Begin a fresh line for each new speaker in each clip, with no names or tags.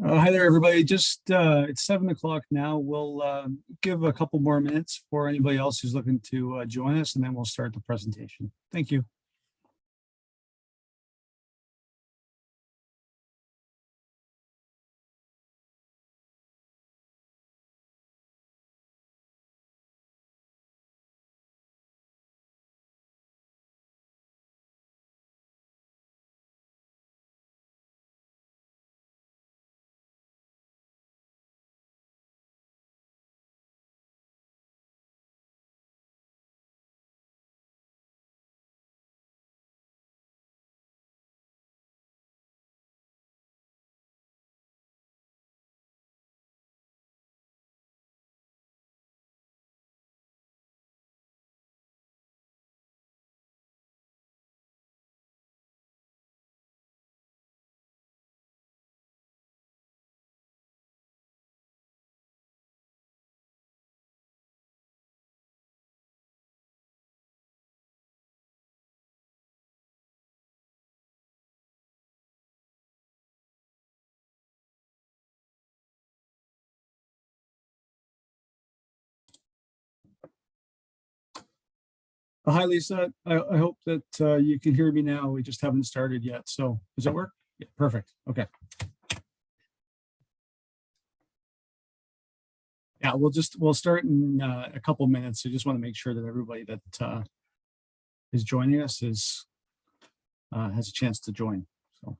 Hi there, everybody. Just it's 7 o'clock now. We'll give a couple more minutes for anybody else who's looking to join us, and then we'll start the presentation. Thank you. Hi, Lisa. I hope that you can hear me now. We just haven't started yet. So does it work? Yeah, perfect. Okay. Yeah, we'll start in a couple minutes. I just want to make sure that everybody that is joining us has a chance to join. So.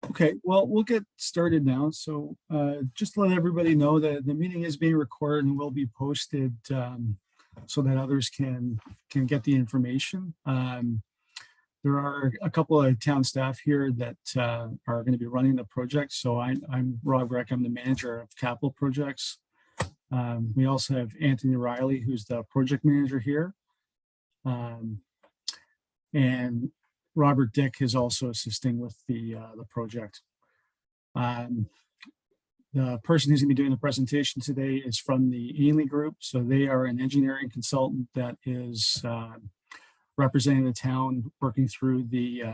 Okay, well, we'll get started now. So just to let everybody know that the meeting is being recorded and will be posted so that others can get the information. There are a couple of town staff here that are going to be running the project. So I'm Rob Reck, I'm the manager of capital projects. We also have Anthony Riley, who's the project manager here. And Robert Dick is also assisting with the project. The person who's going to be doing the presentation today is from the Ainley Group. So they are an engineering consultant that is representing the town, working through the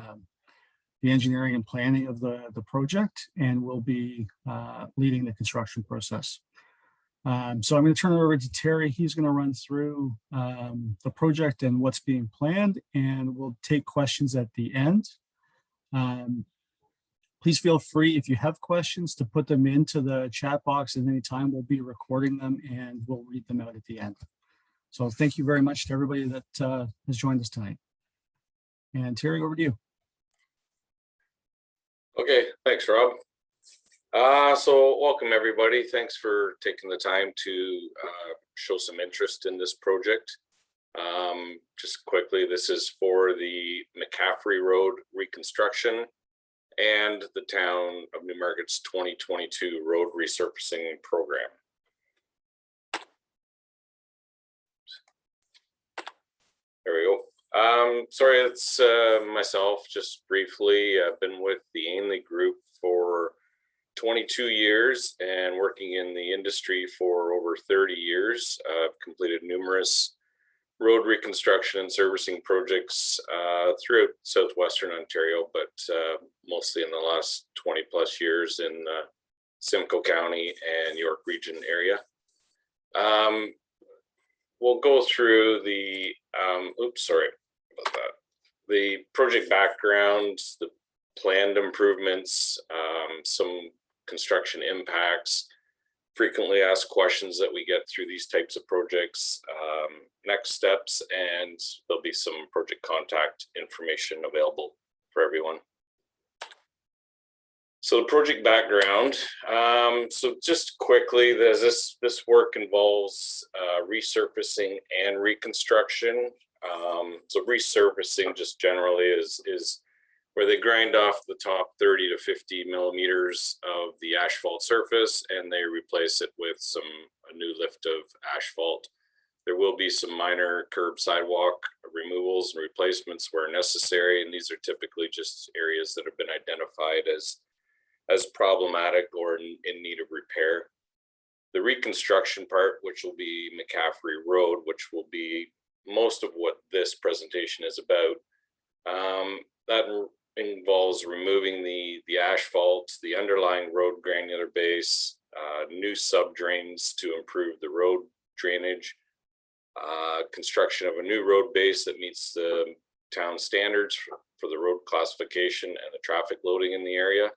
engineering and planning of the project, and will be leading the construction process. So I'm going to turn it over to Terry. He's going to run through the project and what's being planned, and we'll take questions at the end. Please feel free, if you have questions, to put them into the chat box at any time. We'll be recording them and we'll read them out at the end. So thank you very much to everybody that has joined us tonight. And Terry, over to you.
Okay, thanks, Rob. So welcome everybody. Thanks for taking the time to show some interest in this project. Just quickly, this is for the McCaffrey Road reconstruction and the town of Newmarket's 2022 road resurfacing program. There we go. Sorry, it's myself, just briefly. I've been with the Ainley Group for 22 years and working in the industry for over 30 years. I've completed numerous road reconstruction and servicing projects throughout southwestern Ontario, but mostly in the last 20 plus years in Simcoe County and York Region area. We'll go through the, the project background, the planned improvements, some construction impacts, frequently asked questions that we get through these types of projects, next steps, and there'll be some project contact information available for everyone. So the project background, so just quickly, this work involves resurfacing and reconstruction. So resurfacing just generally is where they grind off the top 30 to 50 millimeters of the asphalt surface and they replace it with a new lift of asphalt. There will be some minor curb sidewalk removals and replacements where necessary, and these are typically just areas that have been identified as problematic or in need of repair. The reconstruction part, which will be McCaffrey Road, which will be most of what this presentation is about, that involves removing the asphalt, the underlying road granular base, new sub-drains to improve the road drainage, construction of a new road base that meets the town standards for the road classification and the traffic loading in the area,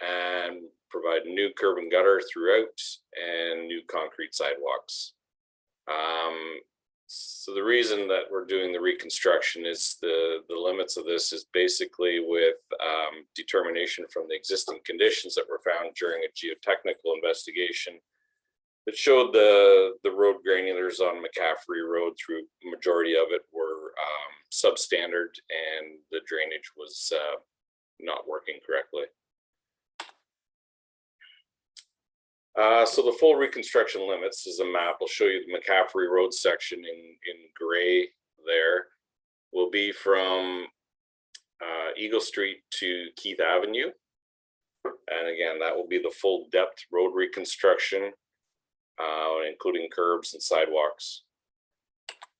and provide new curb and gutter throughout and new concrete sidewalks. So the reason that we're doing the reconstruction is the limits of this is basically with determination from the existing conditions that were found during a geotechnical investigation that showed the road granulars on McCaffrey Road, through majority of it, were substandard and the drainage was not working correctly. So the full reconstruction limits is a map. I'll show you the McCaffrey Road section in gray there. Will be from Eagle Street to Keith Avenue. And again, that will be the full depth road reconstruction, including curbs and sidewalks.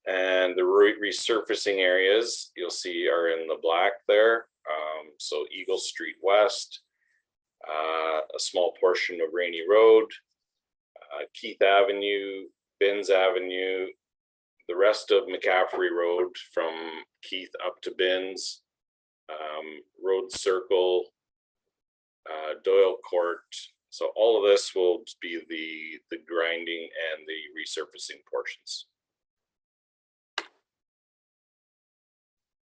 And the resurfacing areas you'll see are in the black there. So Eagle Street West, a small portion of Rainy Road, Keith Avenue, Binns Avenue, the rest of McCaffrey Road from Keith up to Binns, Road Circle, Doyle Court. So all of this will be the grinding and the resurfacing portions.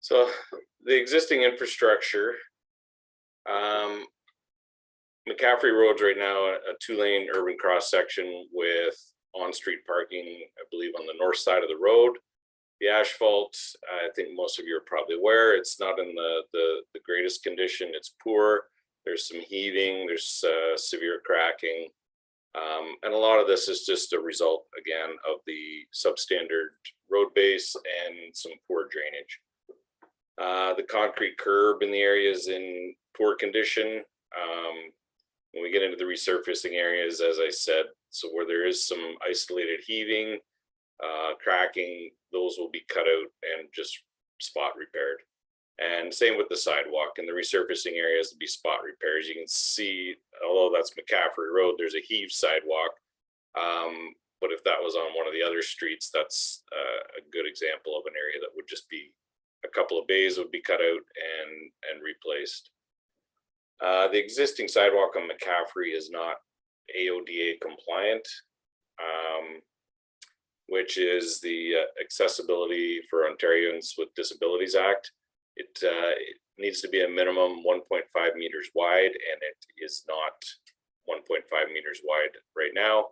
So the existing infrastructure, McCaffrey Road's right now a 2-lane urban cross section with on-street parking, I believe, on the north side of the road. The asphalt, I think most of you are probably aware, it's not in the greatest condition. It's poor. There's some heaving, there's severe cracking. And a lot of this is just a result, again, of the substandard road base and some poor drainage. The concrete curb in the area is in poor condition. When we get into the resurfacing areas, as I said, so where there is some isolated heaving, cracking, those will be cut out and just spot repaired. And same with the sidewalk. In the resurfacing areas, to be spot repairs. You can see, although that's McCaffrey Road, there's a heaved sidewalk. But if that was on one of the other streets, that's a good example of an area that would just be a couple of bays would be cut out and replaced. The existing sidewalk on McCaffrey is not AODA compliant, which is the Accessibility for Ontarians with Disabilities Act. It needs to be a minimum 1.5 meters wide, and it is not 1.5 meters wide right now.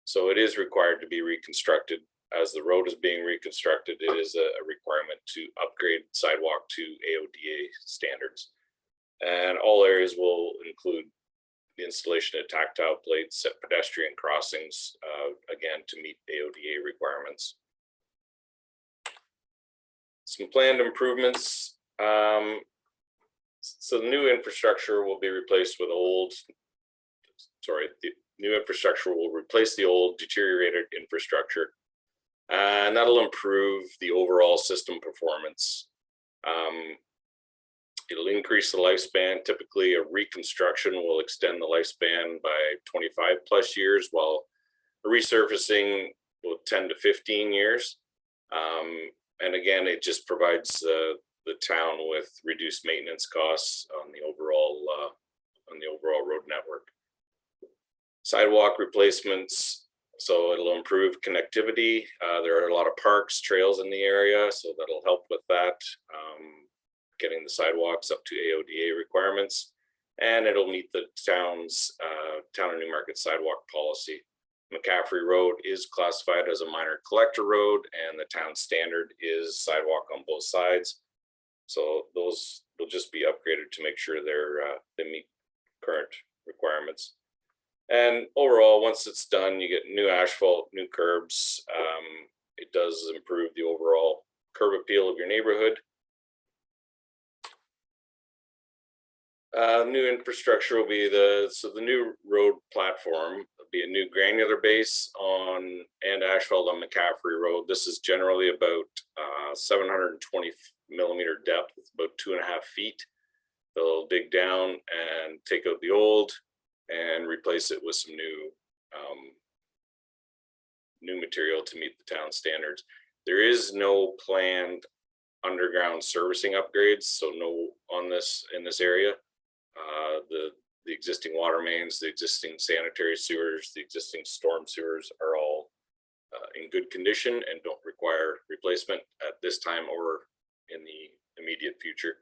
So it is required to be reconstructed. As the road is being reconstructed, it is a requirement to upgrade sidewalk to AODA standards. And all areas will include the installation of tactile plates at pedestrian crossings, again, to meet AODA requirements. Some planned improvements. So the new infrastructure will be replaced with the new infrastructure will replace the old deteriorated infrastructure. and that'll improve the overall system performance. It'll increase the lifespan. Typically, a reconstruction will extend the lifespan by 25 plus years, while a resurfacing will 10 to 15 years. And again, it just provides the town with reduced maintenance costs on the overall road network. Sidewalk replacements, so it'll improve connectivity. There are a lot of parks, trails in the area, so that'll help with that. Getting the sidewalks up to AODA requirements, and it'll meet the town's town of Newmarket sidewalk policy. McCaffrey Road is classified as a minor collector road, and the town standard is sidewalk on both sides. So those will just be upgraded to make sure they meet current requirements. And overall, once it's done, you get new asphalt, new curbs. It does improve the overall curb appeal of your neighborhood. New infrastructure will be the new road platform will be a new granular base and asphalt on McCaffrey Road. This is generally about 720 millimeter depth, about 2.5 feet. They'll dig down and take out the old and replace it with some new material to meet the town standards. There is no planned underground servicing upgrades, so no in this area. The existing water mains, the existing sanitary sewers, the existing storm sewers are all in good condition and don't require replacement at this time or in the immediate future.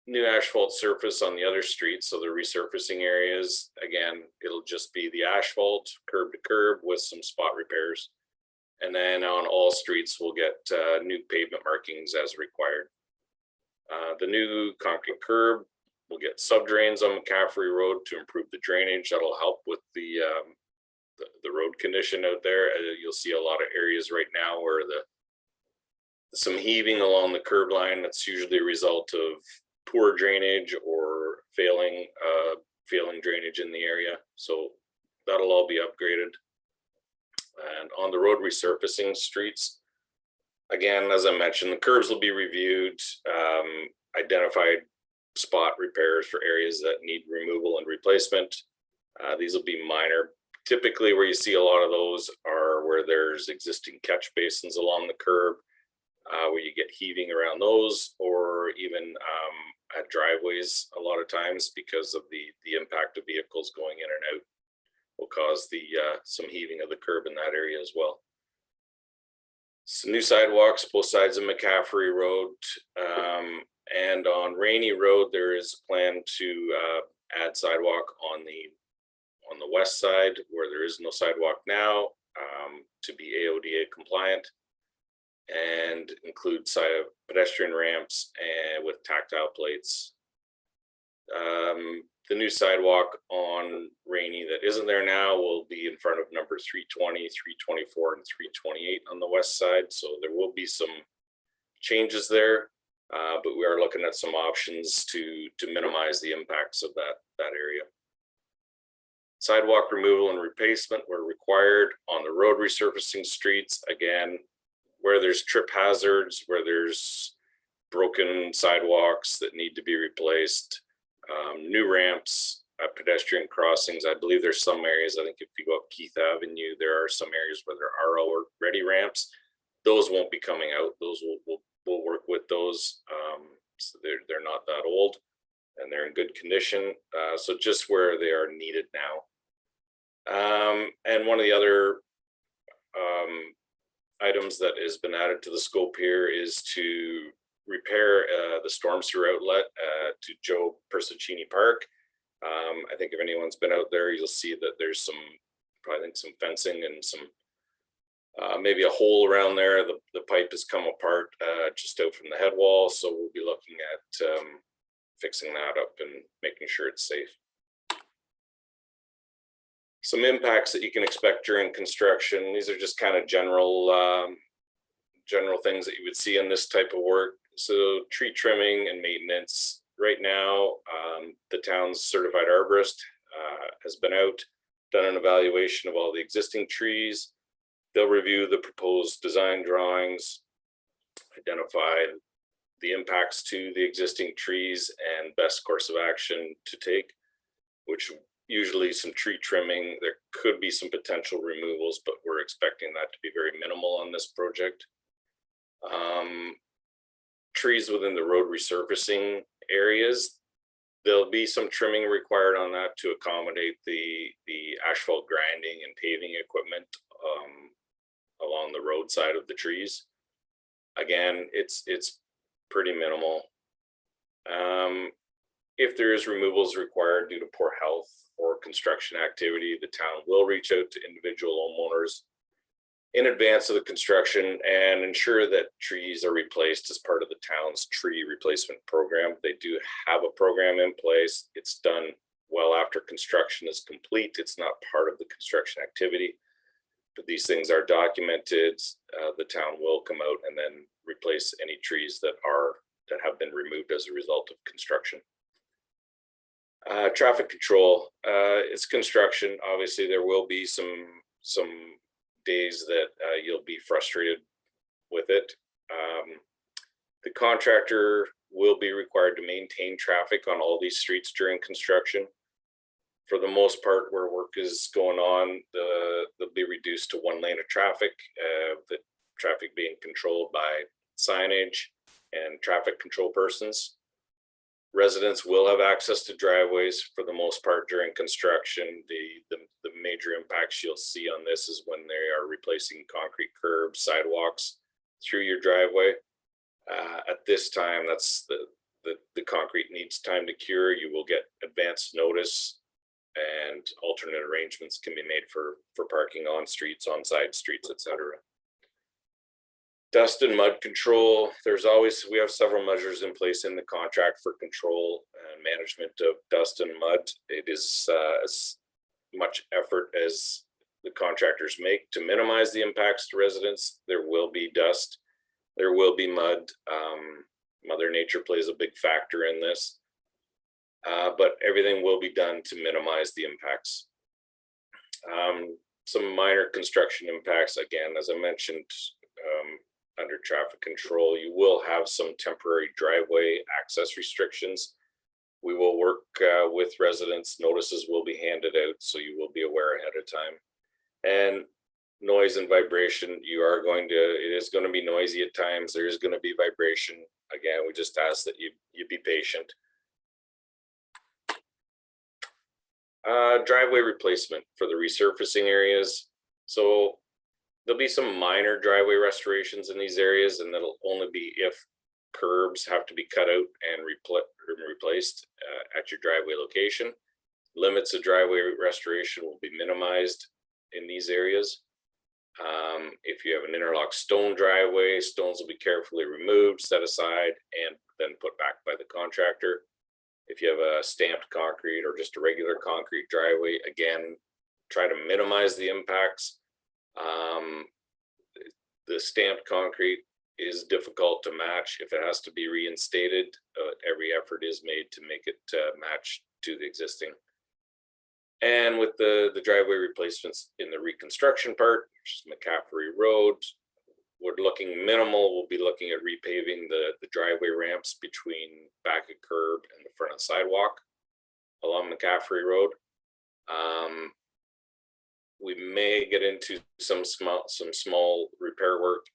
New asphalt surface on the other streets, so the resurfacing areas, again, it'll just be the asphalt curb to curb with some spot repairs. And then on all streets, we'll get new pavement markings as required. The new concrete curb will get sub drains on McCaffrey Road to improve the drainage. That'll help with the road condition out there. You'll see a lot of areas right now where some heaving along the curb line. That's usually a result of poor drainage or failing drainage in the area. So that'll all be upgraded. And on the road resurfacing streets, again, as I mentioned, the curbs will be reviewed, identified spot repairs for areas that need removal and replacement. These will be minor. Typically where you see a lot of those are where there's existing catch basins along the curb, where you get heaving around those, or even at driveways a lot of times because of the impact of vehicles going in and out will cause some heaving of the curb in that area as well. Some new sidewalks both sides of McCaffrey Road, and on Rainy Road there is a plan to add sidewalk on the west side where there is no sidewalk now, to be AODA compliant, and include pedestrian ramps and with tactile plates. The new sidewalk on Rainy that isn't there now will be in front of number 320, 324, and 328 on the west side. So there will be some changes there, but we are looking at some options to minimize the impacts of that area. Sidewalk removal and replacement where required on the road resurfacing streets. Again, where there's trip hazards, where there's broken sidewalks that need to be replaced, new ramps, pedestrian crossings. I believe there's some areas, I think if you go up Keith Avenue, there are some areas where there are already ramps. Those won't be coming out. Those we'll work with those. So they're not that old and they're in good condition. So just where they are needed now. And one of the other items that has been added to the scope here is to repair the storm sewer outlet to Joe Persicini Park. I think if anyone's been out there, you'll see that there's probably some fencing and some maybe a hole around there. The pipe has come apart just out from the head wall, so we'll be looking at fixing that up and making sure it's safe. Some impacts that you can expect during construction. These are just kind of general things that you would see in this type of work. So tree trimming and maintenance. Right now, the town's certified arborist has been out done an evaluation of all the existing trees. They'll review the proposed design drawings, identify the impacts to the existing trees and best course of action to take, which usually some tree trimming. There could be some potential removals, but we're expecting that to be very minimal on this project. Trees within the road resurfacing areas, there'll be some trimming required on that to accommodate the asphalt grinding and paving equipment along the roadside of the trees. Again, it's pretty minimal. If there is removals required due to poor health or construction activity, the town will reach out to individual homeowners in advance of the construction and ensure that trees are replaced as part of the town's tree replacement program. They do have a program in place. It's done well after construction is complete. It's not part of the construction activity, but these things are documented. The town will come out and then replace any trees that have been removed as a result of construction. Traffic control, it's construction. Obviously, there will be some days that you'll be frustrated with it. The contractor will be required to maintain traffic on all these streets during construction. For the most part, where work is going on, they'll be reduced to one lane of traffic, the traffic being controlled by signage and traffic control persons. Residents will have access to driveways for the most part during construction. The major impacts you'll see on this is when they are replacing concrete curbs, sidewalks through your driveway. At this time, that's the concrete needs time to cure. You will get advance notice, and alternate arrangements can be made for parking on streets, on side streets, etc. Dust and mud control. We have several measures in place in the contract for control and management of dust and mud. It is as much effort as the contractors make to minimize the impacts to residents. There will be dust, there will be mud. Mother Nature plays a big factor in this, but everything will be done to minimize the impacts. Some minor construction impacts, again, as I mentioned, under traffic control, you will have some temporary driveway access restrictions. We will work with residents. Notices will be handed out, so you will be aware ahead of time. And noise and vibration, it is going to be noisy at times. There is going to be vibration. Again, we just ask that you be patient. Driveway replacement for the resurfacing areas. So there'll be some minor driveway restorations in these areas, and that'll only be if curbs have to be cut out and replaced at your driveway location. Limits of driveway restoration will be minimized in these areas. If you have an interlock stone driveway, stones will be carefully removed, set aside, and then put back by the contractor. If you have a stamped concrete or just a regular concrete driveway, again, try to minimize the impacts. The stamped concrete is difficult to match. If it has to be reinstated, every effort is made to make it match to the existing. And with the driveway replacements in the reconstruction part, which is McCaffrey Road, we're looking minimal. We'll be looking at repaving the driveway ramps between back of curb and the front of sidewalk along McCaffrey Road. We may get into some small repair work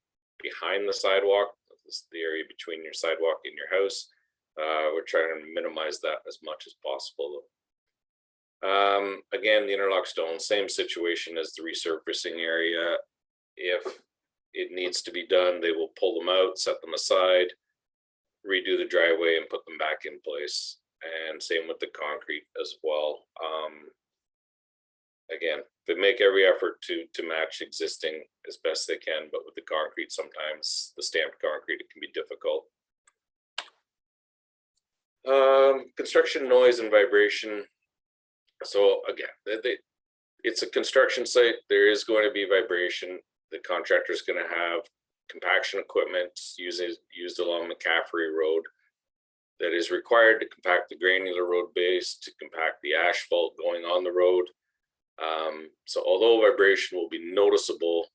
behind the sidewalk. This is the area between your sidewalk and your house. We're trying to minimize that as much as possible. Again, the interlock stone, same situation as the resurfacing area. If it needs to be done, they will pull them out, set them aside, redo the driveway, and put them back in place. And same with the concrete as well. Again, they make every effort to match existing as best they can, but with the concrete, sometimes the stamped concrete, it can be difficult. Construction noise and vibration. So again, it's a construction site. There is going to be vibration. The contractor is going to have compaction equipment used along McCaffrey Road that is required to compact the granular road base, to compact the asphalt going on the road. So although vibration will be noticeable,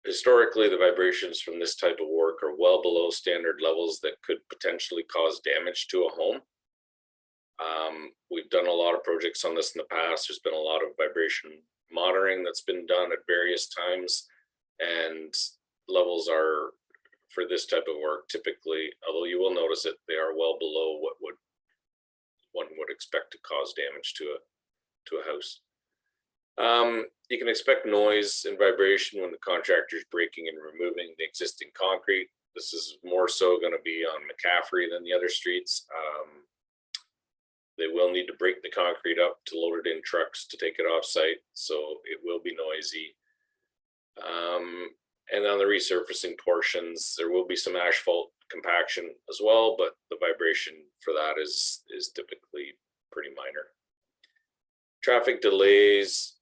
historically the vibrations from this type of work are well below standard levels that could potentially cause damage to a home. We've done a lot of projects on this in the past. There's been a lot of vibration monitoring that's been done at various times, and levels are, for this type of work, typically, although you will notice it, they are well below what one would expect to cause damage to a house. You can expect noise and vibration when the contractor is breaking and removing the existing concrete. This is more so going to be on McCaffrey than the other streets. They will need to break the concrete up to load it in trucks to take it off site, so it will be noisy. And on the resurfacing portions, there will be some asphalt compaction as well, but the vibration for that is typically pretty minor. Traffic delays.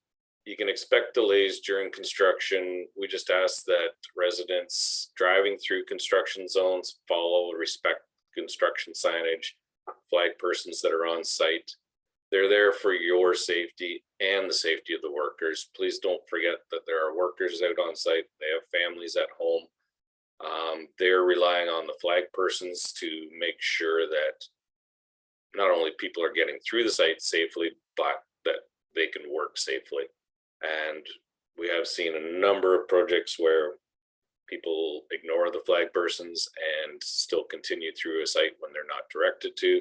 You can expect delays during construction. We just ask that residents driving through construction zones follow and respect construction signage, flag persons that are on site. They're there for your safety and the safety of the workers. Please don't forget that there are workers out on site. They have families at home. They're relying on the flag persons to make sure that not only people are getting through the site safely, but that they can work safely. And we have seen a number of projects where people ignore the flag persons and still continue through a site when they're not directed to,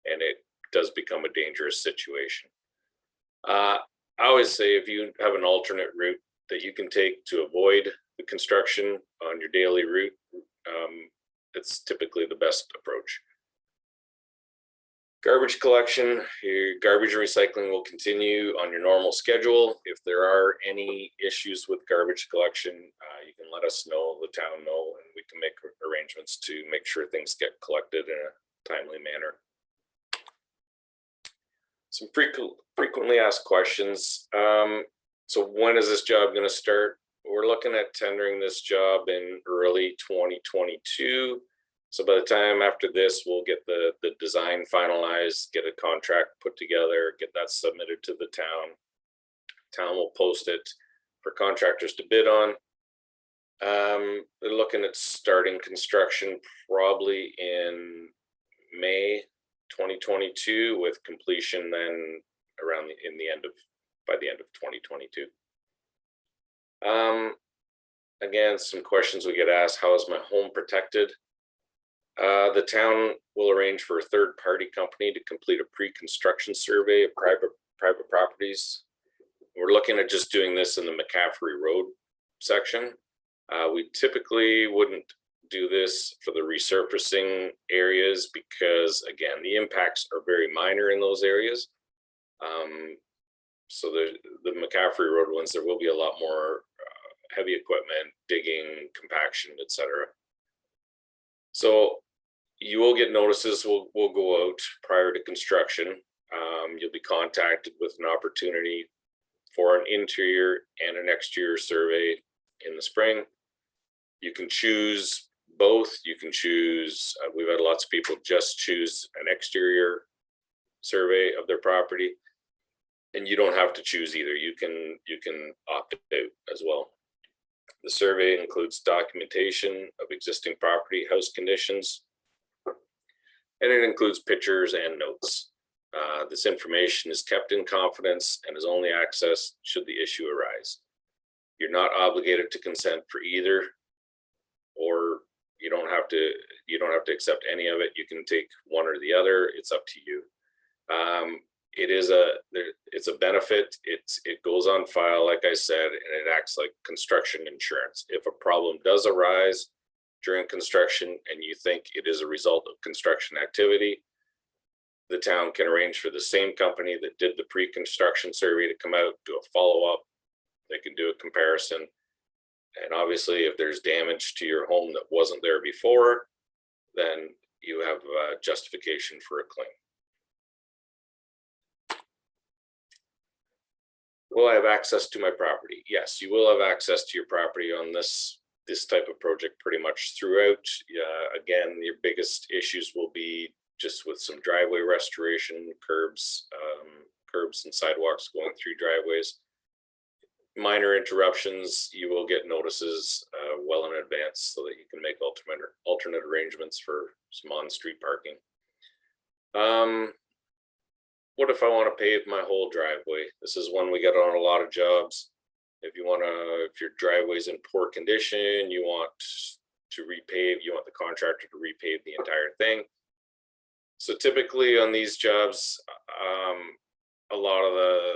and it does become a dangerous situation. I always say if you have an alternate route that you can take to avoid the construction on your daily route, it's typically the best approach. Garbage collection, your garbage and recycling will continue on your normal schedule. If there are any issues with garbage collection, you can let us know, the town know, and we can make arrangements to make sure things get collected in a timely manner. Some frequently asked questions. So when is this job going to start? We're looking at tendering this job in early 2022. So by the time after this, we'll get the design finalized, get a contract put together, get that submitted to the town. Town will post it for contractors to bid on. They're looking at starting construction probably in May 2022 with completion then around by the end of 2022. Again, some questions we get asked: how is my home protected? The town will arrange for a third-party company to complete a pre-construction survey of private properties. We're looking at just doing this in the McCaffrey Road section. We typically wouldn't do this for the resurfacing areas because, again, the impacts are very minor in those areas. So the McCaffrey Road ones, there will be a lot more heavy equipment, digging, compaction, etc. So you will get notices. We'll go out prior to construction. You'll be contacted with an opportunity for an interior and an exterior survey in the spring. You can choose both. You can choose, we've had lots of people just choose an exterior survey of their property, and you don't have to choose either. You can opt out as well. The survey includes documentation of existing property, house conditions, and it includes pictures and notes. This information is kept in confidence and is only accessed should the issue arise. You're not obligated to consent for either, or you don't have to accept any of it. You can take one or the other. It's up to you. It's a benefit. It goes on file, like I said, and it acts like construction insurance. If a problem does arise during construction and you think it is a result of construction activity, the town can arrange for the same company that did the pre-construction survey to come out, do a follow-up. They can do a comparison. And obviously, if there's damage to your home that wasn't there before, then you have justification for a claim. Will I have access to my property? Yes, you will have access to your property on this type of project pretty much throughout. Again, your biggest issues will be just with some driveway restoration, curb curbs and sidewalks going through driveways. Minor interruptions, you will get notices well in advance so that you can make alternate arrangements for some on-street parking. What if I want to pave my whole driveway? This is one we get on a lot of jobs. If your driveway's in poor condition, you want to repave, you want the contractor to repave the entire thing. So typically on these jobs, a lot of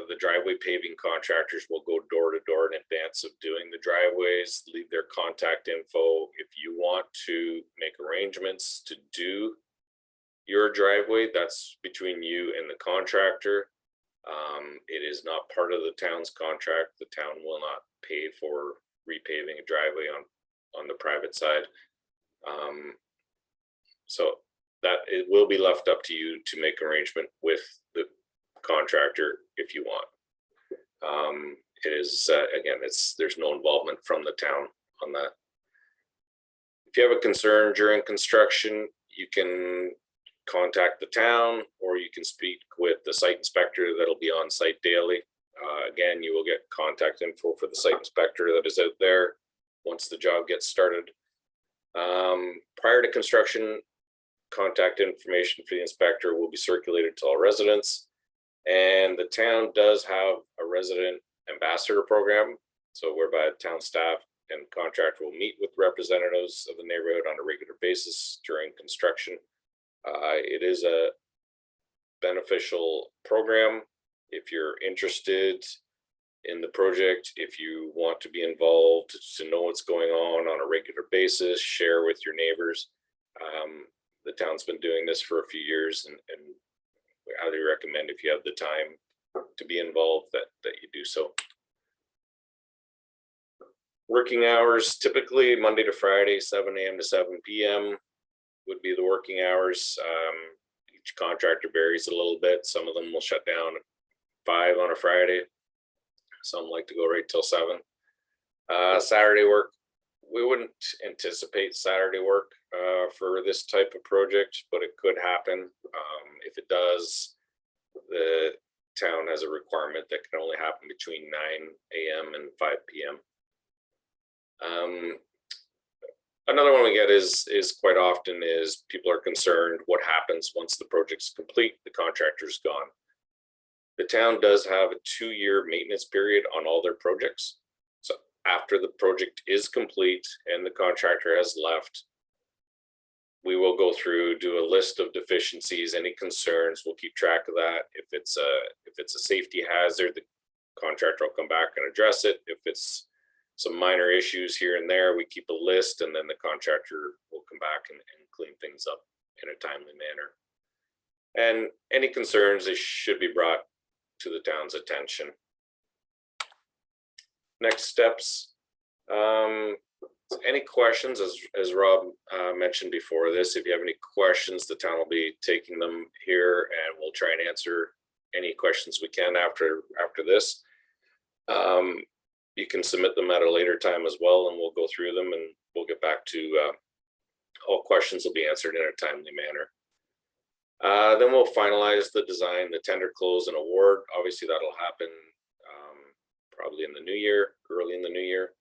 the driveway paving contractors will go door to door in advance of doing the driveways, leave their contact info. If you want to make arrangements to do your driveway, that's between you and the contractor. It is not part of the town's contract. The town will not pay for repaving a driveway on the private side. So that it will be left up to you to make arrangement with the contractor if you want. It is again, there's no involvement from the town on that. If you have a concern during construction, you can contact the town, or you can speak with the site inspector that'll be on site daily. Again, you will get contact info for the site inspector that is out there once the job gets started. Prior to construction, contact information for the inspector will be circulated to all residents. And the town does have a resident ambassador program, so whereby town staff and contractor will meet with representatives of the neighborhood on a regular basis during construction. It is a beneficial program. If you're interested in the project, if you want to be involved, to know what's going on a regular basis, share with your neighbors. The town's been doing this for a few years, and we highly recommend, if you have the time to be involved, that you do so. Working hours, typically Monday to Friday, 7 a.m. to 7 p.m. would be the working hours. Each contractor varies a little bit. Some of them will shut down at 5 on a Friday. Some like to go right till 7. Saturday work, we wouldn't anticipate Saturday work for this type of project, but it could happen. If it does, the town has a requirement that can only happen between 9 a.m. and 5 p.m. Another one we get is quite often is people are concerned what happens once the project's complete, the contractor's gone. The town does have a 2-year maintenance period on all their projects. So after the project is complete and the contractor has left, we will go through, do a list of deficiencies, any concerns, we'll keep track of that. If it's a safety hazard, the contractor will come back and address it. If it's some minor issues here and there, we keep a list, and then the contractor will come back and clean things up in a timely manner. And any concerns, they should be brought to the town's attention. Next steps. Any questions, as Rob mentioned before this, if you have any questions, the town will be taking them here, and we'll try and answer any questions we can after this. You can submit them at a later time as well, and we'll go through them, and we'll get back to all questions will be answered in a timely manner. Then we'll finalize the design, the tender close and award. Obviously that'll happen probably in the new year, early in the new year.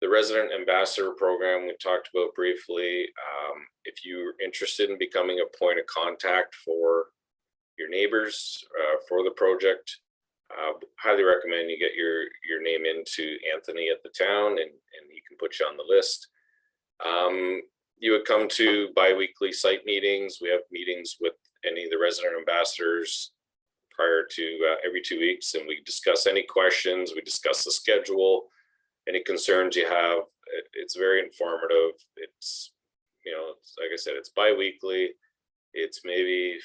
The resident ambassador program we talked about briefly. If you're interested in becoming a point of contact for your neighbors for the project, highly recommend you get your name into Anthony at the town, and he can put you on the list. You would come to bi-weekly site meetings. We have meetings with any of the resident ambassadors prior to every 2 weeks, and we discuss any questions. We discuss the schedule, any concerns you have. It's very informative. It's, like I said, it's bi-weekly. It's maybe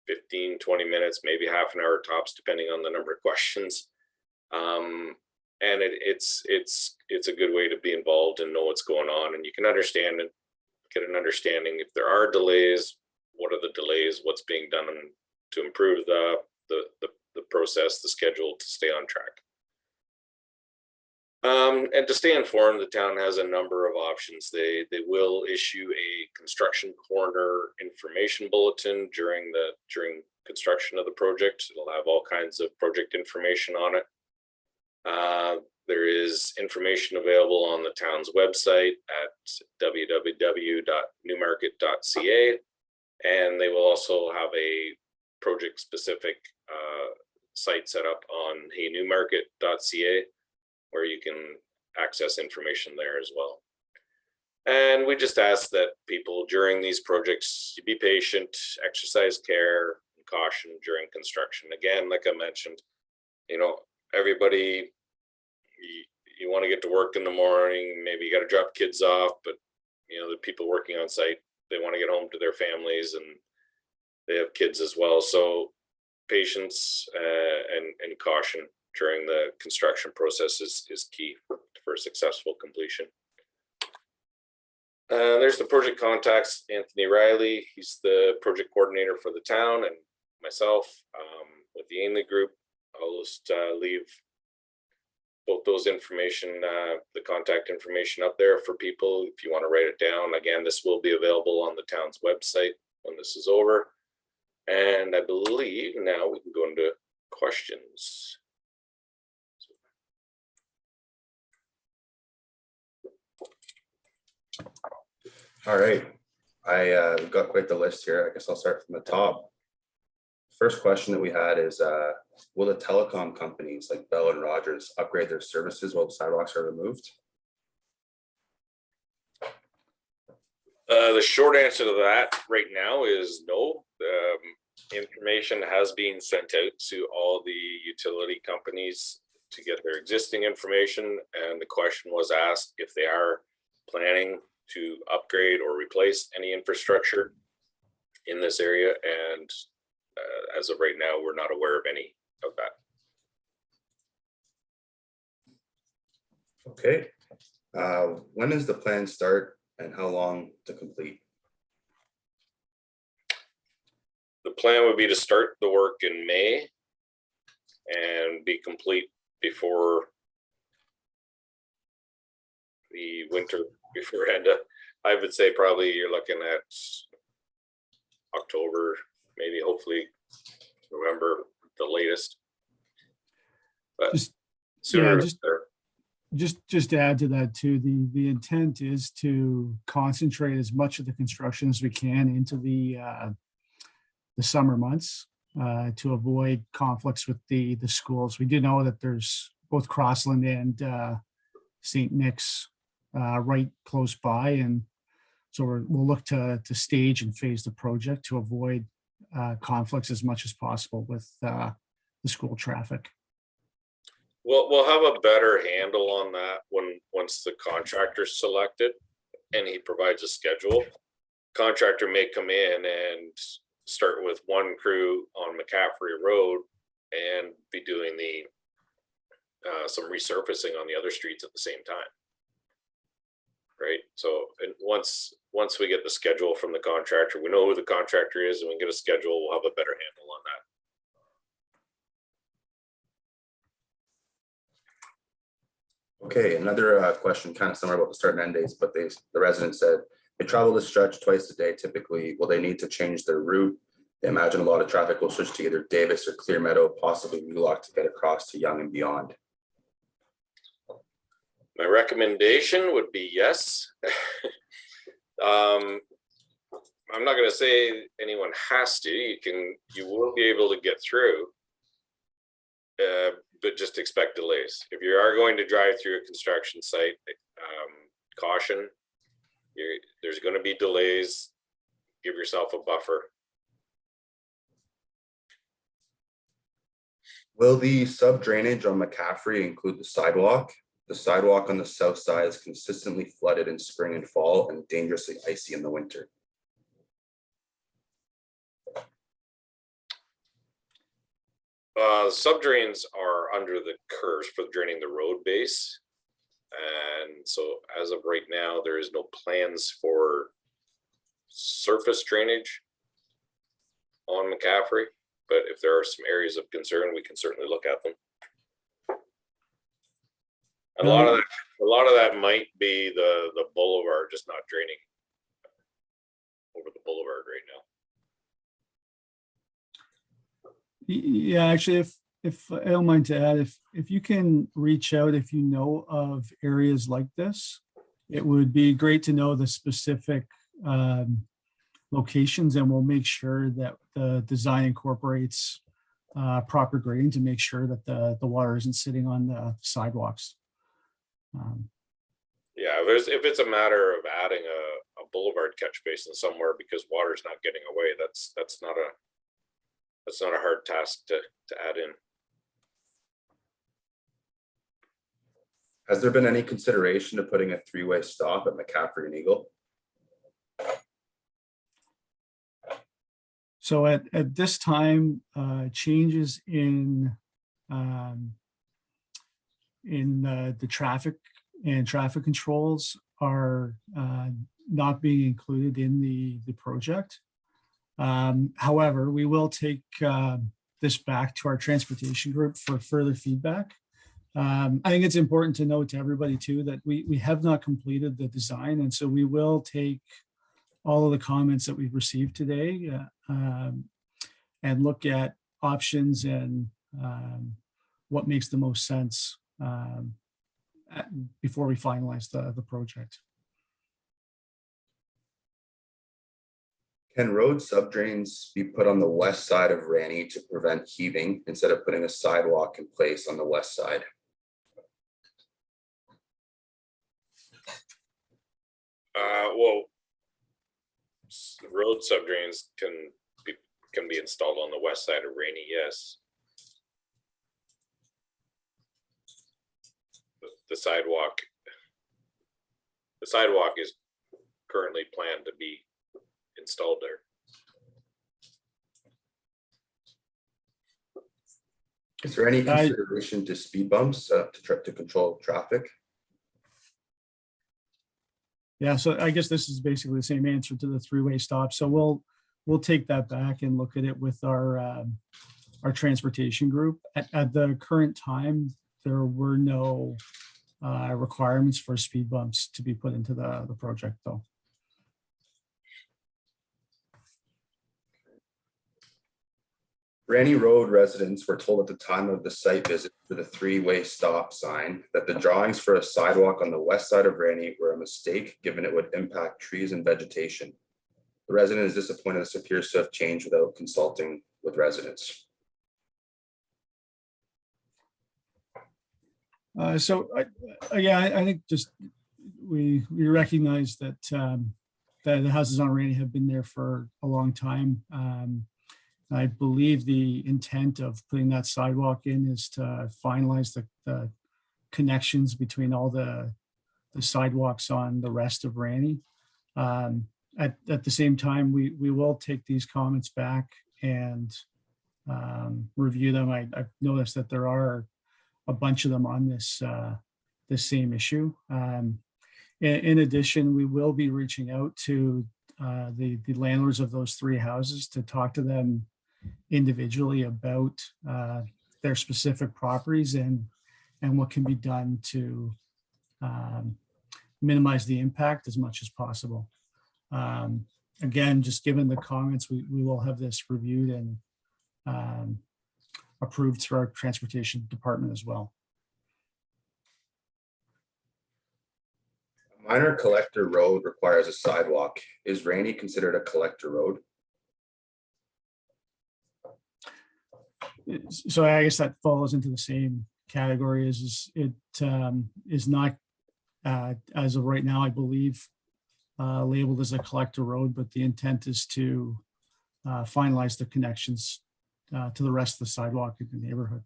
15, 20 minutes, maybe half an hour tops, depending on the number of questions. And it's a good way to be involved and know what's going on, and you can understand and get an understanding if there are delays, what are the delays, what's being done to improve the process, the schedule, to stay on track. And to stay informed, the town has a number of options. They will issue a construction corner information bulletin during construction of the project. It'll have all kinds of project information on it. There is information available on the town's website at www.heynewmarket.ca, and they will also have a project-specific site set up on heynewmarket.ca, where you can access information there as well. And we just ask that people during these projects be patient, exercise care and caution during construction. Again, like I mentioned, everybody, you want to get to work in the morning, maybe you got to drop kids off, but the people working on site, they want to get home to their families and they have kids as well. So patience and caution during the construction process is key for successful completion. There's the project contacts, Anthony Riley. He's the project coordinator for the town, and myself with the Ainley group. I'll just leave both those information, the contact information up there for people if you want to write it down. Again, this will be available on the town's website when this is over. And I believe now we can go into questions.
All right, I got quite the list here. I guess I'll start from the top. First question that we had is, will the telecom companies like Bell and Rogers upgrade their services while the sidewalks are removed?
The short answer to that right now is no. Information has been sent out to all the utility companies to get their existing information, and the question was asked if they are planning to upgrade or replace any infrastructure in this area, and as of right now, we're not aware of any of that.
Okay, when does the plan start and how long to complete?
The plan would be to start the work in May and be complete before the winter, before end of, I would say probably you're looking at October, maybe hopefully November, the latest. But sooner
just to add to that too, the intent is to concentrate as much of the construction as we can into the summer months to avoid conflicts with the schools. We do know that there's both Crossland and St. Nick's right close by, and so we'll look to stage and phase the project to avoid conflicts as much as possible with the school traffic.
We'll have a better handle on that once the contractor's selected and he provides a schedule. Contractor may come in and start with one crew on McCaffrey Road and be doing the some resurfacing on the other streets at the same time. Right. So once we get the schedule from the contractor, we know who the contractor is, and we get a schedule, we'll have a better handle on that.
Okay, another question kind of similar about the start and end dates, but the resident said they travel this stretch twice a day. Typically, will they need to change their route? They imagine a lot of traffic will switch to either Davis or Clear Meadow, possibly Mulock, to get across to Young and beyond.
My recommendation would be yes. I'm not going to say anyone has to. You will be able to get through, but just expect delays. If you are going to drive through a construction site, caution. There's going to be delays. Give yourself a buffer.
Will the sub drainage on McCaffrey include the sidewalk? The sidewalk on the south side is consistently flooded in spring and fall and dangerously icy in the winter.
Subdrains are under the curves for draining the road base. And so as of right now, there is no plans for surface drainage on McCaffrey. But if there are some areas of concern, we can certainly look at them. A lot of that might be the boulevard just not draining over the boulevard right now.
Yeah, actually, if I don't mind to add, if you can reach out, if you know of areas like this, it would be great to know the specific locations, and we'll make sure that the design incorporates proper grading to make sure that the water isn't sitting on the sidewalks.
Yeah, if it's a matter of adding a boulevard catch basin somewhere because water's not getting away, that's not a hard task to add in.
Has there been any consideration of putting a three-way stop at McCaffrey and Eagle?
So at this time, changes in the traffic and traffic controls are not being included in the project. However, we will take this back to our transportation group for further feedback. I think it's important to note to everybody too that we have not completed the design, and so we will take all of the comments that we've received today and look at options and what makes the most sense before we finalize the project.
Can road subdrains be put on the west side of Ranny to prevent heaving instead of putting a sidewalk in place on the west side?
Well, road subdrains can be installed on the west side of Rainy, yes. The sidewalk is currently planned to be installed there.
Is there any consideration to speed bumps to control traffic?
Yeah, so I guess this is basically the same answer to the three-way stop. So we'll take that back and look at it with our transportation group. At the current time, there were no requirements for speed bumps to be put into the project, though.
Ranny Road residents were told at the time of the site visit for the three-way stop sign that the drawings for a sidewalk on the west side of Ranny were a mistake, given it would impact trees and vegetation. The resident is disappointed this appears to have changed without consulting with residents.
So I think just we recognize that that the houses on Ranny have been there for a long time. I believe the intent of putting that sidewalk in is to finalize the connections between all the sidewalks on the rest of Ranny. At the same time, we will take these comments back and review them. I've noticed that there are a bunch of them on this same issue. In addition, we will be reaching out to the landlords of those three houses to talk to them individually about their specific properties and what can be done to minimize the impact as much as possible. Again, just given the comments, we will have this reviewed and approved through our transportation department as well.
A minor collector road requires a sidewalk. Is Ranny considered a collector road?
So I guess that falls into the same category as it is not, as of right now, I believe, labeled as a collector road, but the intent is to finalize the connections to the rest of the sidewalk in the neighborhood.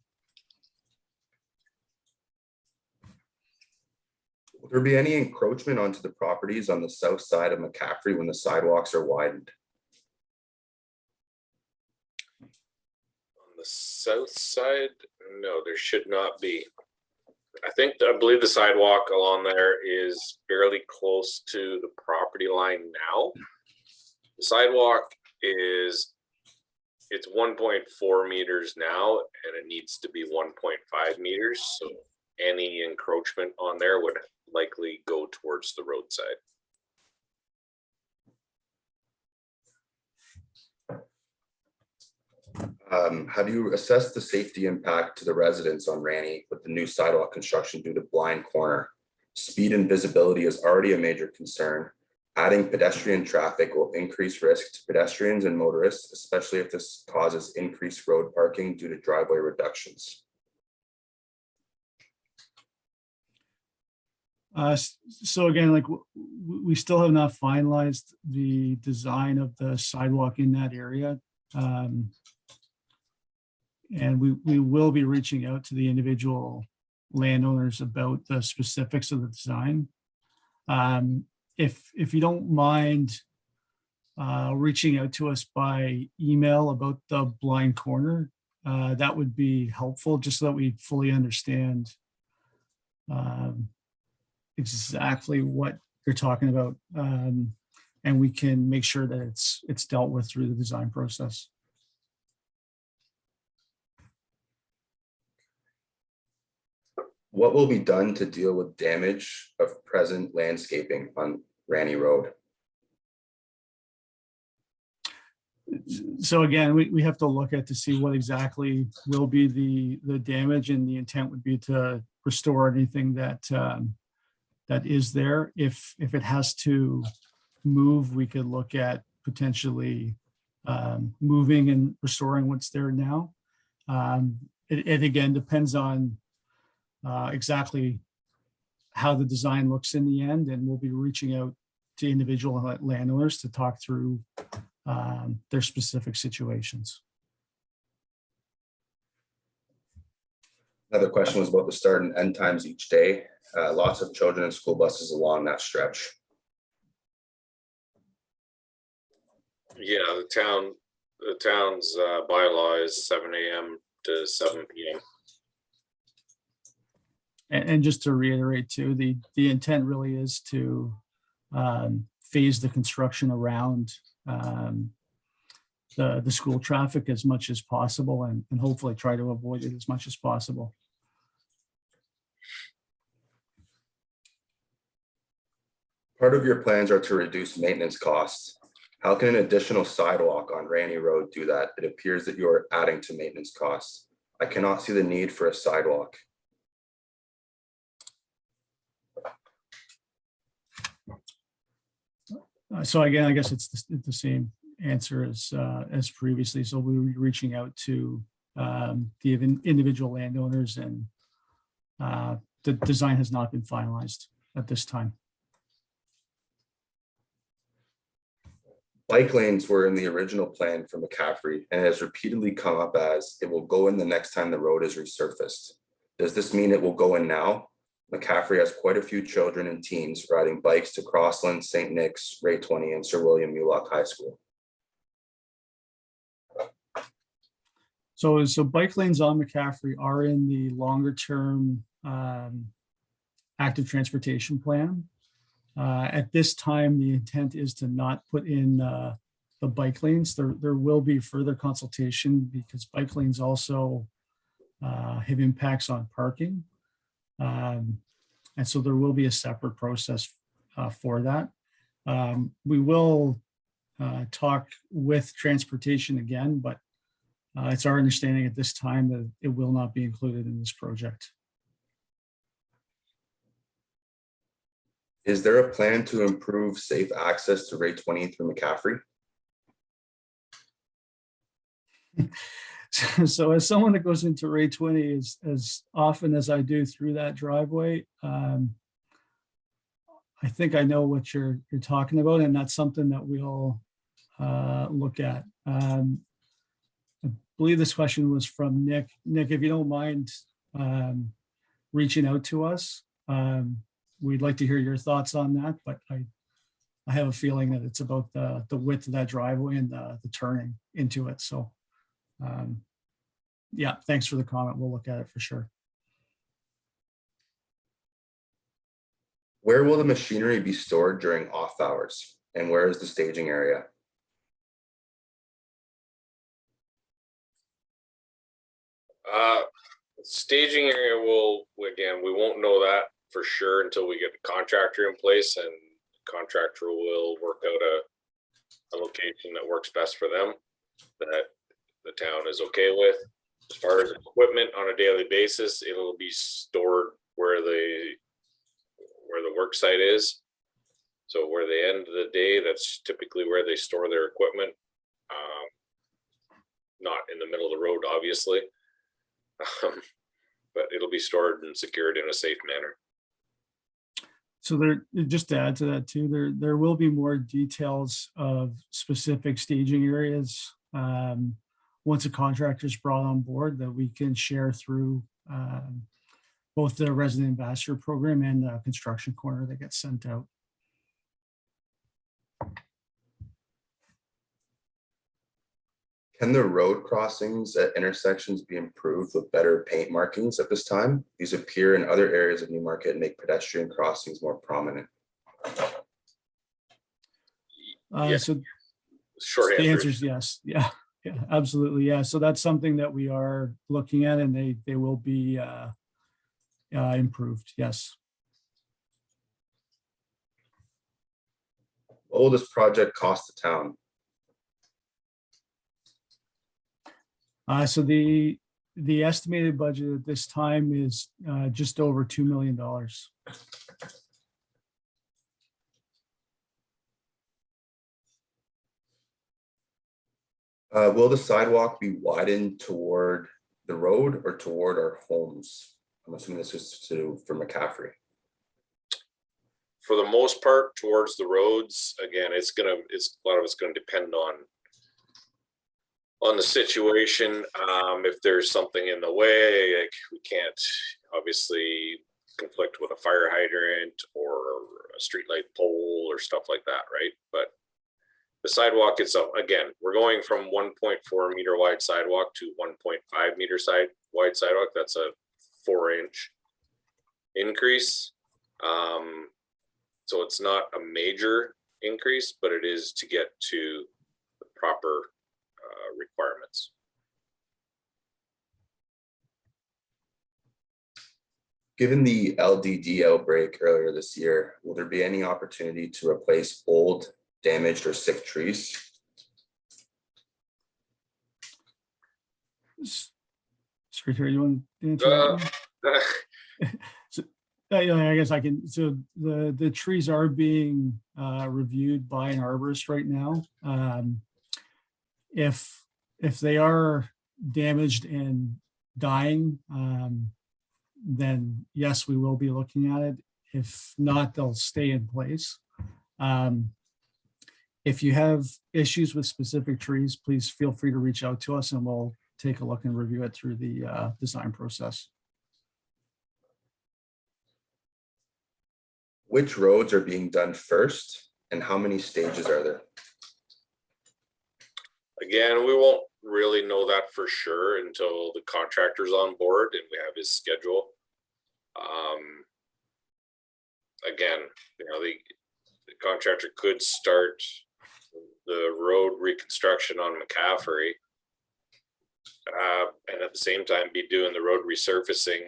Will there be any encroachment onto the properties on the south side of McCaffrey when the sidewalks are widened?
The south side, no, there should not be. I believe the sidewalk along there is fairly close to the property line now. The sidewalk it's 1.4 meters now, and it needs to be 1.5 meters. So any encroachment on there would likely go towards the roadside.
Have you assessed the safety impact to the residents on Ranny with the new sidewalk construction due to blind corner? Speed and visibility is already a major concern. Adding pedestrian traffic will increase risk to pedestrians and motorists, especially if this causes increased road parking due to driveway reductions.
So again, like we still have not finalized the design of the sidewalk in that area. And we will be reaching out to the individual landowners about the specifics of the design. If you don't mind reaching out to us by email about the blind corner, that would be helpful, just so that we fully understand exactly what you're talking about, and we can make sure that it's dealt with through the design process.
What will be done to deal with damage of present landscaping on Ranny Road?
So again, we have to look at to see what exactly will be the damage, and the intent would be to restore anything that that is there. If it has to move, we could look at potentially moving and restoring what's there now. It again depends on exactly how the design looks in the end, and we'll be reaching out to individual landowners to talk through their specific situations.
Another question was about the start and end times each day. Lots of children and school buses along that stretch.
Yeah, the town's bylaw is 7 a.m. to 7 p.m.
And just to reiterate too, the intent really is to phase the construction around the school traffic as much as possible, and hopefully try to avoid it as much as possible.
Part of your plans are to reduce maintenance costs. How can an additional sidewalk on Ranny Road do that? It appears that you are adding to maintenance costs. I cannot see the need for a sidewalk.
So again, I guess it's the same answer as previously. So we were reaching out to the individual landowners, and the design has not been finalized at this time.
Bike lanes were in the original plan for McCaffrey, and it has repeatedly come up as it will go in the next time the road is resurfaced. Does this mean it will go in now? McCaffrey has quite a few children and teens riding bikes to Crossland, St. Nick's, Ray 20, and Sir William Mulock High School.
So bike lanes on McCaffrey are in the longer term active transportation plan. At this time, the intent is to not put in the bike lanes. There will be further consultation, because bike lanes also have impacts on parking. And so there will be a separate process for that. We will talk with transportation again, but it's our understanding at this time that it will not be included in this project.
Is there a plan to improve safe access to Ray 20 through McCaffrey?
So as someone that goes into Ray 20 as often as I do through that driveway, I think I know what you're talking about, and that's something that we'll look at. I believe this question was from Nick. Nick, if you don't mind reaching out to us, we'd like to hear your thoughts on that, but I have a feeling that it's about the width of that driveway and the turning into it. So yeah, thanks for the comment. We'll look at it for sure.
Where will the machinery be stored during off hours? And where is the staging area?
Staging area will, again, we won't know that for sure until we get the contractor in place, and the contractor will work out a location that works best for them, that the town is okay with. As far as equipment on a daily basis, it'll be stored where the work site is. So where they end of the day, that's typically where they store their equipment. Not in the middle of the road, obviously. But it'll be stored and secured in a safe manner.
So just to add to that too, there will be more details of specific staging areas once a contractor is brought on board that we can share through both the resident ambassador program and the construction corner that gets sent out.
Can the road crossings at intersections be improved with better paint markings at this time? These appear in other areas of Newmarket and make pedestrian crossings more prominent.
Yeah.
So
Short
the
answer
answer is yes. Yeah, absolutely. Yeah. So that's something that we are looking at, and they will be improved. Yes.
What will this project cost the town?
So the estimated budget at this time is just over $2 million.
Will the sidewalk be widened toward the road or toward our homes? I'm assuming this is for McCaffrey.
for the most part towards the roads. Again, a lot of it's gonna depend on the situation. If there's something in the way, like we can't obviously conflict with a fire hydrant or a streetlight pole or stuff like that, right? But the sidewalk itself, again, we're going from 1.4 meter wide sidewalk to 1.5 meter wide sidewalk. That's a 4-inch increase. So it's not a major increase, but it is to get to the proper requirements.
Given the LDD outbreak earlier this year, will there be any opportunity to replace old, damaged, or sick trees?
Secretary, you want to answer that one? So, I guess I can. So the trees are being reviewed by an arborist right now. If they are damaged and dying, then yes, we will be looking at it. If not, they'll stay in place. If you have issues with specific trees, please feel free to reach out to us and we'll take a look and review it through the design process.
Which roads are being done first and how many stages are there?
Again, we won't really know that for sure until the contractor's on board and we have his schedule. Again, the contractor could start the road reconstruction on McCaffrey and at the same time be doing the road resurfacing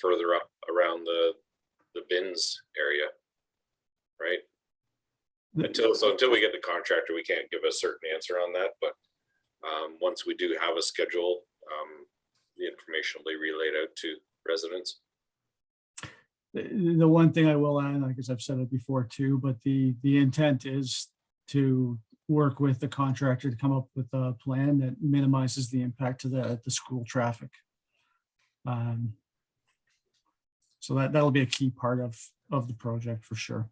further up around the bins area, right? Until we get the contractor, we can't give a certain answer on that, but once we do have a schedule, the information will be relayed out to residents.
The one thing I will add, like as I've said it before too, but the intent is to work with the contractor to come up with a plan that minimizes the impact to the school traffic. So that'll be a key part of the project for sure.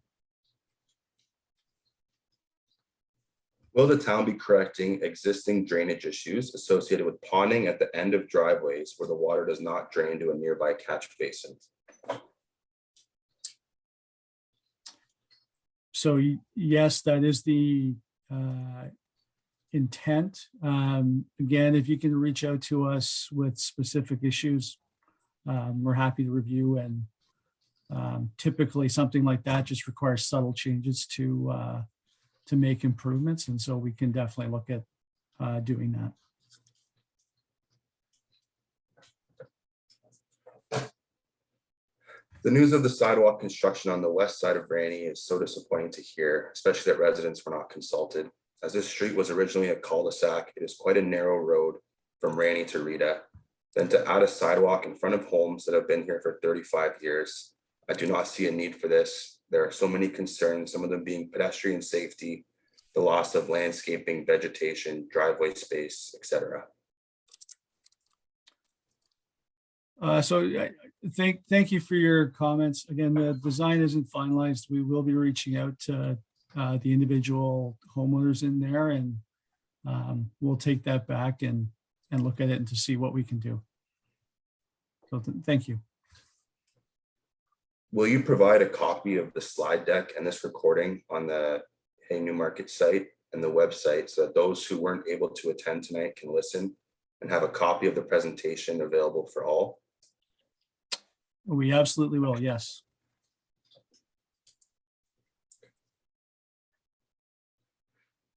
Will the town be correcting existing drainage issues associated with ponding at the end of driveways where the water does not drain to a nearby catch basin?
So yes, that is the intent. Again, if you can reach out to us with specific issues, we're happy to review, and typically something like that just requires subtle changes to make improvements. And so we can definitely look at doing that.
The news of the sidewalk construction on the west side of Rainy is so disappointing to hear, especially that residents were not consulted. As this street was originally a cul-de-sac, it is quite a narrow road from Rainy to Rita. Then to add a sidewalk in front of homes that have been here for 35 years, I do not see a need for this. There are so many concerns, some of them being pedestrian safety, the loss of landscaping, vegetation, driveway space, etc.
Thank you for your comments. Again, the design isn't finalized. We will be reaching out to the individual homeowners in there, and we'll take that back and look at it and to see what we can do. So thank you.
Will you provide a copy of the slide deck and this recording on the Hey Newmarket site and the website so that those who weren't able to attend tonight can listen and have a copy of the presentation available for all?
We absolutely will, yes.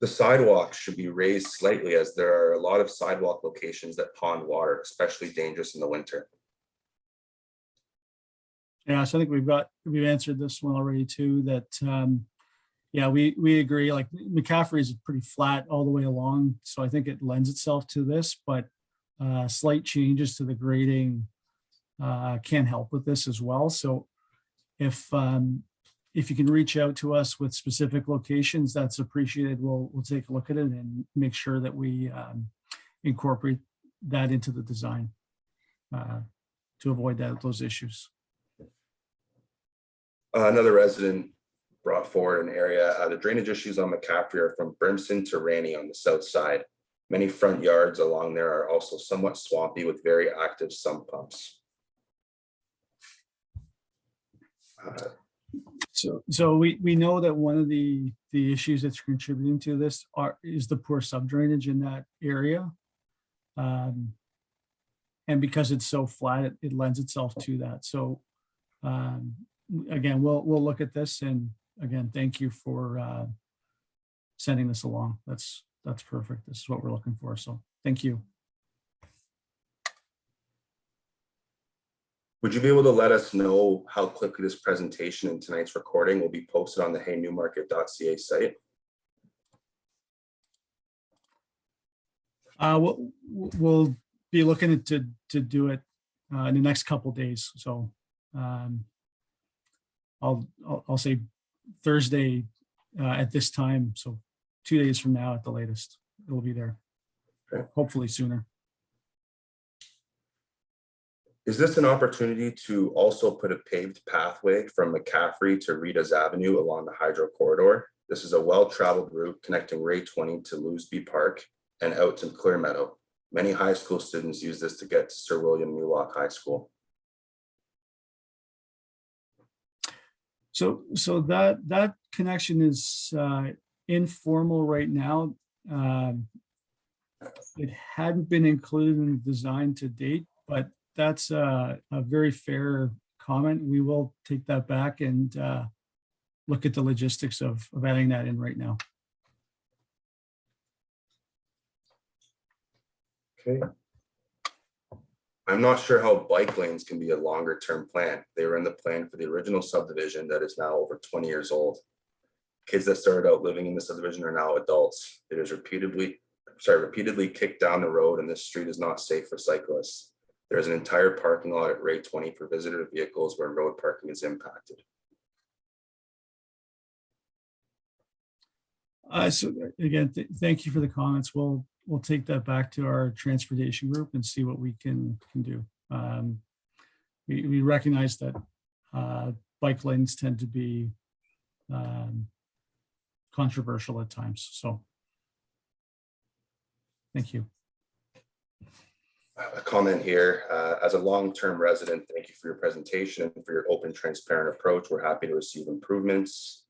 The sidewalk should be raised slightly as there are a lot of sidewalk locations that pond water, especially dangerous in the winter.
Yeah, so I think we've answered this one already too, that yeah, we agree. Like McCaffrey is pretty flat all the way along, so I think it lends itself to this, but slight changes to the grading can help with this as well. So if you can reach out to us with specific locations, that's appreciated. We'll take a look at it and make sure that we incorporate that into the design to avoid those issues.
Another resident brought forward an area. The drainage issues on McCaffrey are from Brimson to Rainy on the south side. Many front yards along there are also somewhat swampy with very active sump pumps.
So we know that one of the issues that's contributing to this is the poor subdrainage in that area. And because it's so flat, it lends itself to that. So again, we'll look at this, and again, thank you for sending this along. That's perfect. This is what we're looking for. So thank you.
Would you be able to let us know how quickly this presentation and tonight's recording will be posted on the heynewmarket.ca site?
We'll be looking to do it in the next couple of days. So I'll say Thursday at this time. So 2 days from now at the latest, it will be there.
Okay.
Hopefully sooner.
Is this an opportunity to also put a paved pathway from McCaffrey to Rita's Avenue along the hydro corridor? This is a well-traveled route connecting Ray 20 to Lewsby Park and out to Clear Meadow. Many high school students use this to get to Sir William Newlock High School.
So that connection is informal right now. It hadn't been included in the design to date, but that's a very fair comment. We will take that back and look at the logistics of adding that in right now.
Okay. I'm not sure how bike lanes can be a longer term plan. They were in the plan for the original subdivision that is now over 20 years old. Kids that started out living in the subdivision are now adults. It is repeatedly kicked down the road, and this street is not safe for cyclists. There's an entire parking lot at Ray 20 for visitor vehicles where road parking is impacted.
So again, thank you for the comments. We'll take that back to our transportation group and see what we can do. We recognize that bike lanes tend to be controversial at times. So thank you.
A comment here, as a long-term resident, thank you for your presentation and for your open, transparent approach. We're happy to receive improvements.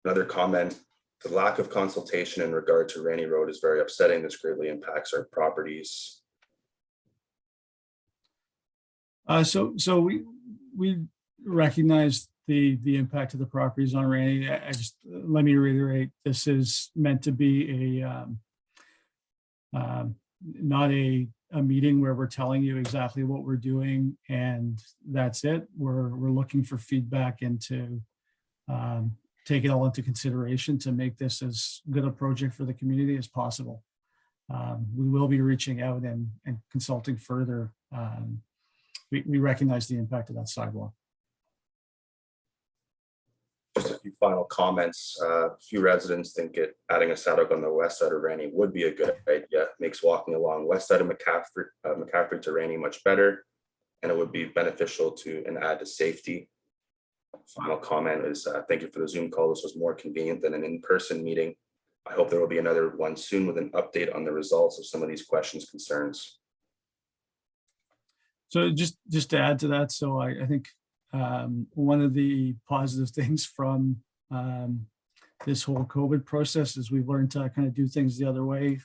Another comment, the lack of consultation in regard to Rainy Road is very upsetting. This greatly impacts our properties.
So we recognize the impact of the properties on Rainy. Let me reiterate, this is meant to be a not a a meeting where we're telling you exactly what we're doing and that's it. We're looking for feedback and to take it all into consideration to make this as good a project for the community as possible. We will be reaching out and consulting further. We recognize the impact of that sidewalk.
Just a few final comments. A few residents think adding a sidewalk on the west side of Rainy would be a good idea. Makes walking along west side of McCaffrey to Rainy much better, and it would be beneficial to and add to safety. Final comment is thank you for the Zoom call. This was more convenient than an in-person meeting. I hope there will be another one soon with an update on the results of some of these questions, concerns.
So just to add to that, so I think one of the positive things from this whole COVID process is we've learned to kind of do things the other way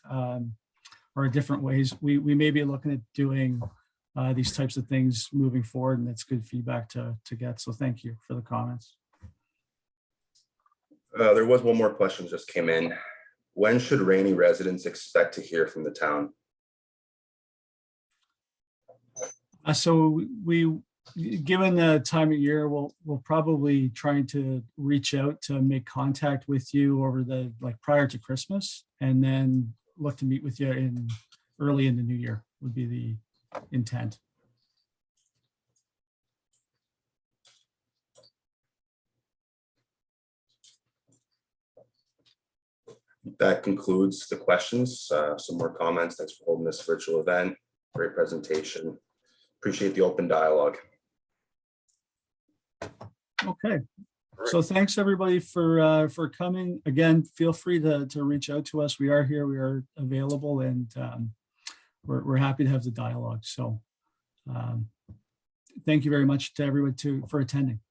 or different ways. We may be looking at doing these types of things moving forward, and that's good feedback to get. So thank you for the comments.
There was one more question that just came in. When should Rainy residents expect to hear from the town?
So given the time of year, we'll probably trying to reach out to make contact with you over the prior to Christmas, and then look to meet with you early in the new year would be the intent.
That concludes the questions. Some more comments. Thanks for holding this virtual event. Great presentation. Appreciate the open dialogue.
Okay. So thanks everybody for coming. Again, feel free to reach out to us. We are here, we are available, and we're happy to have the dialogue. So thank you very much to everyone for attending.